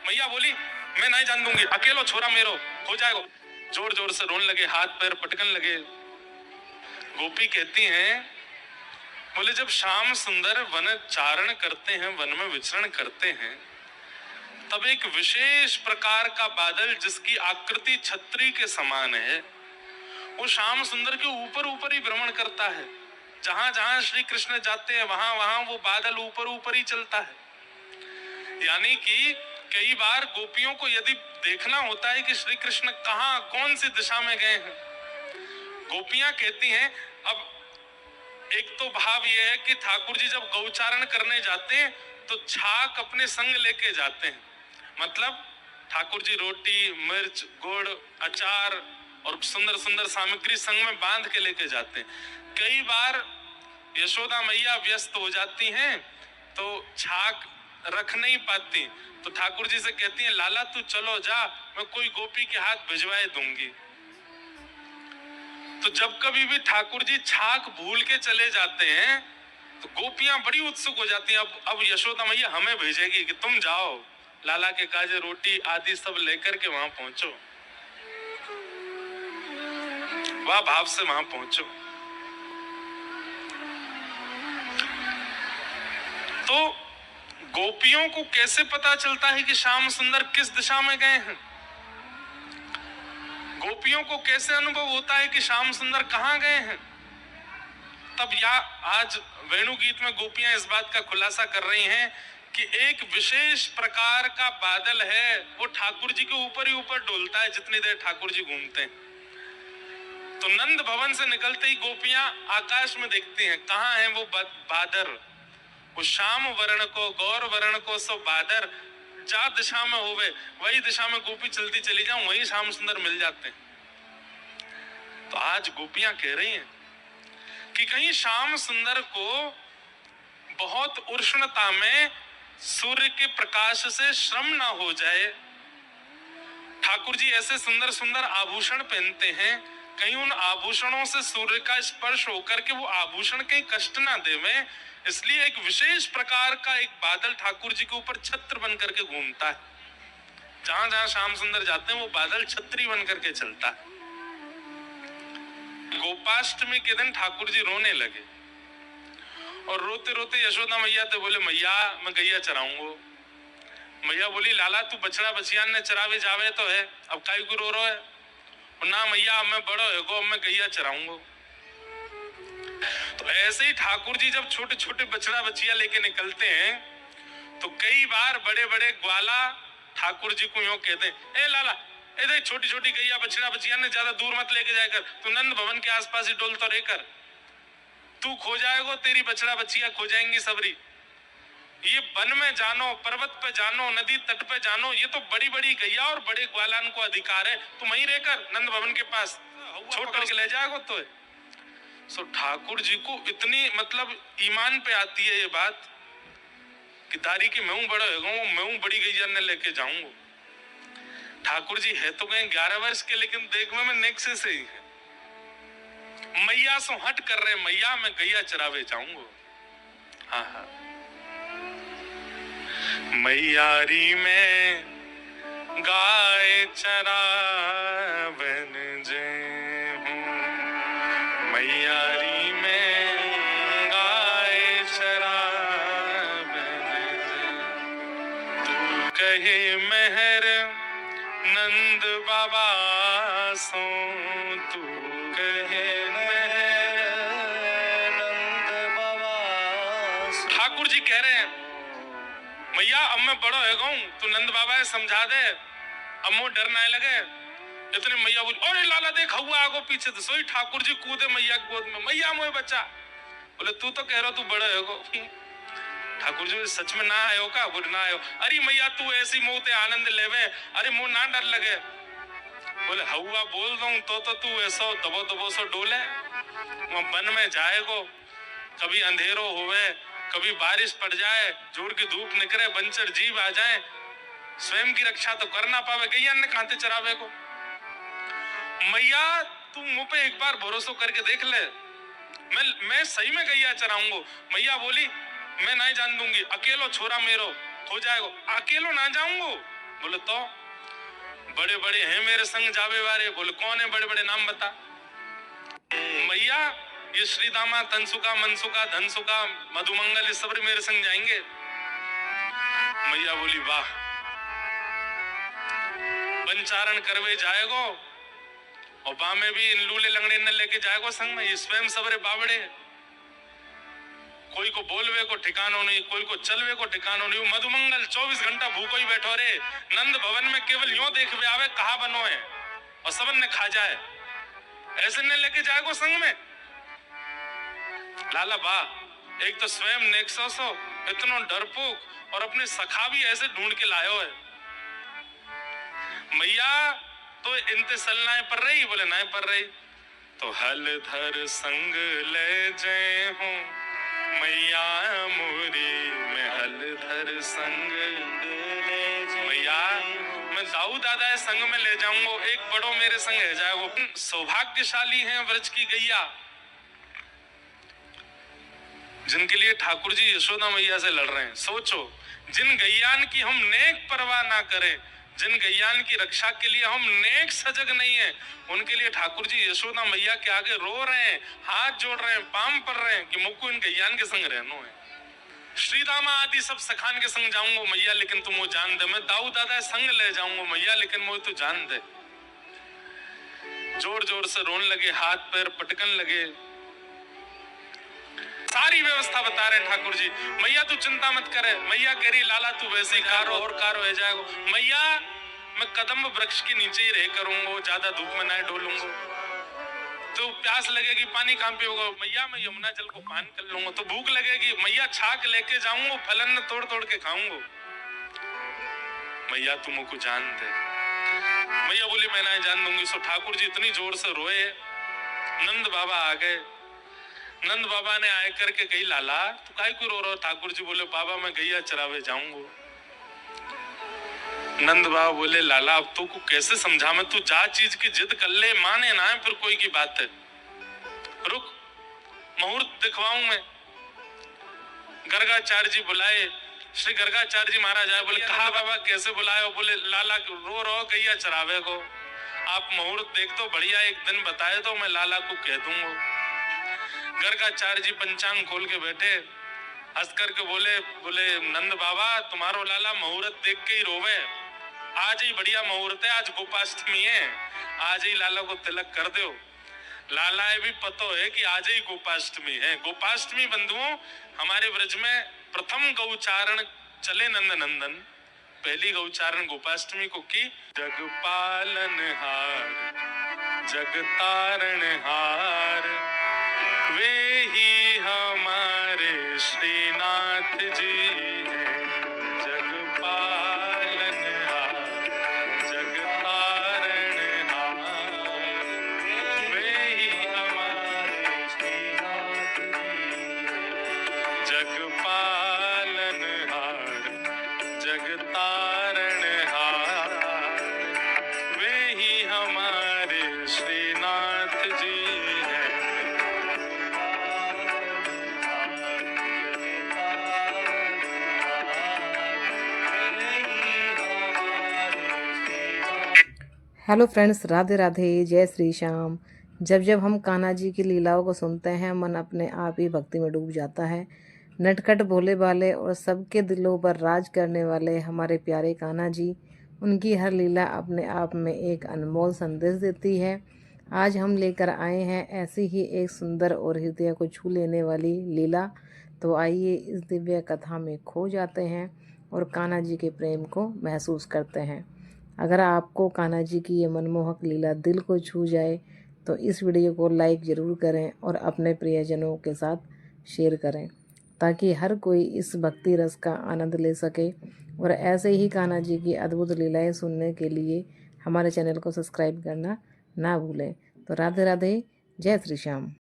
मैया बोली मैं नहीं जान दूंगी, अकेलो छोरा मेरो हो जाएगा। जोर जोर से रोने लगे, हाथ पैर पटकन लगे। गोपी कहती हैं, बोले जब श्याम सुंदर वन चारण करते हैं, वन में विचरण करते हैं, तब एक विशेष प्रकार का बादल जिसकी आकृति छतरी के समान है, वो श्याम सुंदर के ऊपर ऊपर ही भ्रमण करता है। जहां जहां श्री कृष्ण जाते हैं वहां वहां वो बादल ऊपर ऊपर ही चलता है। यानी कि कई बार गोपियों को यदि देखना होता है कि श्री कृष्ण कहां कौन सी दिशा में गए हैं, गोपियां कहती हैं, अब एक तो भाव यह है कि ठाकुर जी जब गौचारण करने जाते हैं तो छाक अपने संग लेके जाते हैं। मतलब ठाकुर जी रोटी, मिर्च, गुड़, अचार और सुंदर सुंदर सामग्री संग में बांध के लेके जाते हैं। कई बार यशोदा मैया व्यस्त हो जाती हैं तो छाक रख नहीं पाती, तो ठाकुर जी से कहती हैं, लाला तू चलो जा, मैं कोई गोपी के हाथ भिजवाए दूंगी। तो जब कभी भी ठाकुर जी छाक भूल के चले जाते हैं तो गोपियां बड़ी उत्सुक हो जाती हैं, अब यशोदा मैया हमें भेजेगी कि तुम जाओ लाला के काजे रोटी आदि सब लेकर के वहां पहुंचो, वह भाव से वहां पहुंचो। तो गोपियों को कैसे पता चलता है कि श्याम सुंदर किस दिशा में गए हैं? गोपियों को कैसे अनुभव होता है कि श्याम सुंदर कहां गए हैं? तब आज वेणुगीत में गोपियां इस बात का खुलासा कर रही हैं कि एक विशेष प्रकार का बादल है, वो ठाकुर जी के ऊपर ही ऊपर डोलता है जितनी देर ठाकुर जी घूमते हैं। तो नंद भवन से निकलते ही गोपियां आकाश में देखती हैं, कहां है वो बादर, वो श्याम वर्ण को गौर वर्ण को सो बादर, जा दिशा में होवे वही दिशा में गोपी चलती चली जाऊं, वही श्याम सुंदर मिल जाते हैं। तो आज गोपियां कह रही हैं कि कहीं श्याम सुंदर को बहुत उष्णता में सूर्य के प्रकाश से श्रम ना हो जाए। ठाकुर जी ऐसे सुंदर सुंदर आभूषण पहनते हैं, कहीं उन आभूषणों से सूर्य का स्पर्श होकर के वो आभूषण कहीं कष्ट ना देवे, इसलिए एक विशेष प्रकार का एक बादल ठाकुर जी के ऊपर छत्र बन करके घूमता है। जहां जहां श्याम सुंदर जाते हैं वो बादल छतरी बन करके चलता है। गोपाष्टमी के दिन ठाकुर जी रोने लगे और रोते रोते यशोदा मैया से बोले, मैया मैं गैया चराऊंगो। मैया बोली, लाला तू बछड़ा बछियान ने चरावे जावे तो है, अब काई को रो रहा है? ना मैया मैं बड़ो है गो, मैं गैया चराऊंगो। तो ऐसे ही ठाकुर जी जब छोटे छोटे बछड़ा बछिया लेके निकलते हैं तो कई बार बड़े बड़े ग्वाला ठाकुर जी को यूं कहते हैं, ए लाला इधर छोटी छोटी गैया बछड़ा बछिया ने ज्यादा दूर मत लेके जाकर, तू नंद भवन के आसपास ही डोल तो रहकर, तू खो जाएगो तेरी बछड़ा बछिया खो जाएंगी सबरी। ये वन में जानो, पर्वत पे जानो, नदी तट पे जानो, ये तो बड़ी बड़ी गैया और बड़े ग्वालान को अधिकार है, तुम वहीं रहकर नंद भवन के पास छोड़ करके ले जाएगो। तो सो ठाकुर जी को इतनी मतलब ईमान पे आती है ये बात कि तारी की मैं बड़ा है, मैं बड़ी गैया ने लेके जाऊंगा। ठाकुर जी है तो गए 11 वर्ष के, लेकिन देखने में नेक्से से ही है। मैया सो हट कर रहे, मैया मैं गैया चरावे जाऊंगा। हाँ हाँ, मैयारी में गाय चरावन जे हूँ, मैयारी में गाय चरावन जे, तू कहे मेहर नंद बाबा सो, तू कहे मेहर नंद बाबा। ठाकुर जी कह रहे हैं, मैया अब मैं बड़ो है गऊं, तू नंद बाबा समझा दे, अब मुझे डर ना लगे। इतने मैया बोली, अरे लाला देख हुआ आगो पीछे, तो सोई ठाकुर जी कूदे मैया की गोद में, मैया मोए बच्चा। बोले तू तो कह रहा तू बड़ा है गो। ठाकुर जी सच में ना आयो का? बोले ना आयो। अरे मैया तू ऐसी मोते आनंद लेवे, अरे मुंह ना डर लगे। बोले हुआ बोल दूं तो तू ऐसा दबो दबो सो डोले, वहां वन में जाएगो, कभी अंधेरो होवे, कभी बारिश पड़ जाए, जोर की धूप निकले, बंचर जीव आ जाए, स्वयं की रक्षा तो कर ना पावे, गैया ने कहां चरावे को। मैया तू मुंह पे एक बार भरोसा करके देख ले, मैं सही में गैया चराऊंगो। मैया बोली मैं नहीं जान दूंगी, अकेलो छोरा मेरो हो जाएगो, अकेलो ना जाऊंगो। बोले तो बड़े बड़े हैं मेरे संग जावे वाले। बोले कौन है बड़े बड़े, नाम बता। मैया ये श्री दामा, तनसुका, मनसुका, धनसुका, मधुमंगल, ये सब मेरे संग जाएंगे। मैया बोली वाह, वनचारण करवे जाएगो और बा में भी इन लूले लंगड़े न लेके जाएगो संग में। ये स्वयं सबरे बावड़े, कोई को बोलवे को ठिकानो नहीं, कोई को चलवे को ठिकानो नहीं। मधुमंगल 24 घंटा भूखो ही बैठो रे। नंद भवन में केवल यूं देखवे आवे कहा बनो है और सबन ने खा जाए, ऐसे ने लेके जाएगो संग में। लाला बा एक तो स्वयं नेक्सो सो इतनो डरपोक और अपने सखा भी ऐसे ढूंढ के लायो है। मैया तो इनते सलनाए पर रही। बोले नाए पर रही तो हल धर संग ले जाए हूँ मैया मोरी, मैं हल धर संग मैया मैं दाऊ दादा संग में ले जाऊंगा। एक बड़ो मेरे संग है जाए। वो सौभाग्यशाली हैं व्रज की गैया जिनके लिए ठाकुर जी यशोदा मैया से लड़ रहे हैं। सोचो, जिन गैयान की हम नेक परवाह ना करें, जिन गैयान की रक्षा के लिए हम नेक सजग नहीं है, उनके लिए ठाकुर जी यशोदा मैया के आगे रो रहे हैं, हाथ जोड़ रहे हैं, पाम पर रहे हैं कि मुझको इन गैयान के संग रहनो है। श्री दामा आदि सब सखान के संग जाऊंगा मैया, लेकिन तुम वो जान दे। मैं दाऊ दादा संग ले जाऊंगा मैया, लेकिन वो तू जान दे। जोर जोर से रोने लगे, हाथ पैर पटकन लगे। सारी व्यवस्था बता रहे ठाकुर जी। मैया तू चिंता मत करे। मैया कह रही लाला तू वैसे ही कारो और कारो है जाएगो। मैया मैं कदम वृक्ष के नीचे ही रह करूंगा, ज्यादा धूप में ना डोलूंगा। तो प्यास लगेगी पानी कहां पे होगा। मैया मैं यमुना जल को पान कर लूंगा। तो भूख लगेगी मैया छाक लेके जाऊंगा, फलन तोड़ तोड़ के खाऊंगा। मैया तुम को जान दे। मैया बोली मैं ना जान दूंगी। सो ठाकुर जी इतनी जोर से रोए, नंद बाबा आ गए। नंद बाबा ने आए करके कही लाला तू काहे को रो रहा। ठाकुर जी बोले बाबा मैं गैया चरावे जाऊंगा। नंद बाबा बोले लाला अब तो को कैसे समझा मैं, तू जा चीज की जिद कर ले, माने ना है फिर कोई की बात है। रुक मुहूर्त दिखवाऊं मैं। गर्गाचार्य जी बुलाए। श्री गर्गाचार्य जी महाराज आए। बोले कहा बाबा कैसे बुलाए। बोले लाला रो रो गैया चरावे को, आप मुहूर्त देख दो बढ़िया, एक दिन बताए तो मैं लाला को कह दूंगा। गर्गाचार्य जी पंचांग खोल के बैठे, हंस करके बोले नंद बाबा तुम्हारो लाला मुहूर्त देख के ही रोवे। आज ही बढ़िया मुहूर्त है, आज गोपाष्टमी है, आज ही लाला को तिलक कर दो। लाला भी पतो है कि आज ही गोपाष्टमी है। गोपाष्टमी बंधुओं हमारे व्रज में प्रथम गौचारण चले नंद नंदन, पहली गौचारण गोपाष्टमी को की। जग पालन हार जग तारण हार वे ही हमारे श्रीनाथ जी हैं। जग पालन हार जग तारण हार वे ही हमारे श्रीनाथ जी हैं। जग पालन हार जग तारण हार वे ही हमारे श्रीनाथ जी हैं। हेलो फ्रेंड्स, राधे राधे, जय श्री श्याम। जब जब हम कान्हा जी की लीलाओं को सुनते हैं, मन अपने आप ही भक्ति में डूब जाता है। नटखट भोले भाले और सबके दिलों पर राज करने वाले हमारे प्यारे कान्हा जी, उनकी हर लीला अपने आप में एक अनमोल संदेश देती है। आज हम लेकर आए हैं ऐसी ही एक सुंदर और हृदय को छू लेने वाली लीला। तो आइए इस दिव्य कथा में खो जाते हैं और कान्हा जी के प्रेम को महसूस करते हैं। अगर आपको कान्हा जी की ये मनमोहक लीला दिल को छू जाए तो इस वीडियो को लाइक ज़रूर करें और अपने प्रियजनों के साथ शेयर करें, ताकि हर कोई इस भक्ति रस का आनंद ले सके। और ऐसे ही कान्हा जी की अद्भुत लीलाएं सुनने के लिए हमारे चैनल को सब्सक्राइब करना ना भूलें। तो राधे राधे, जय श्री श्याम।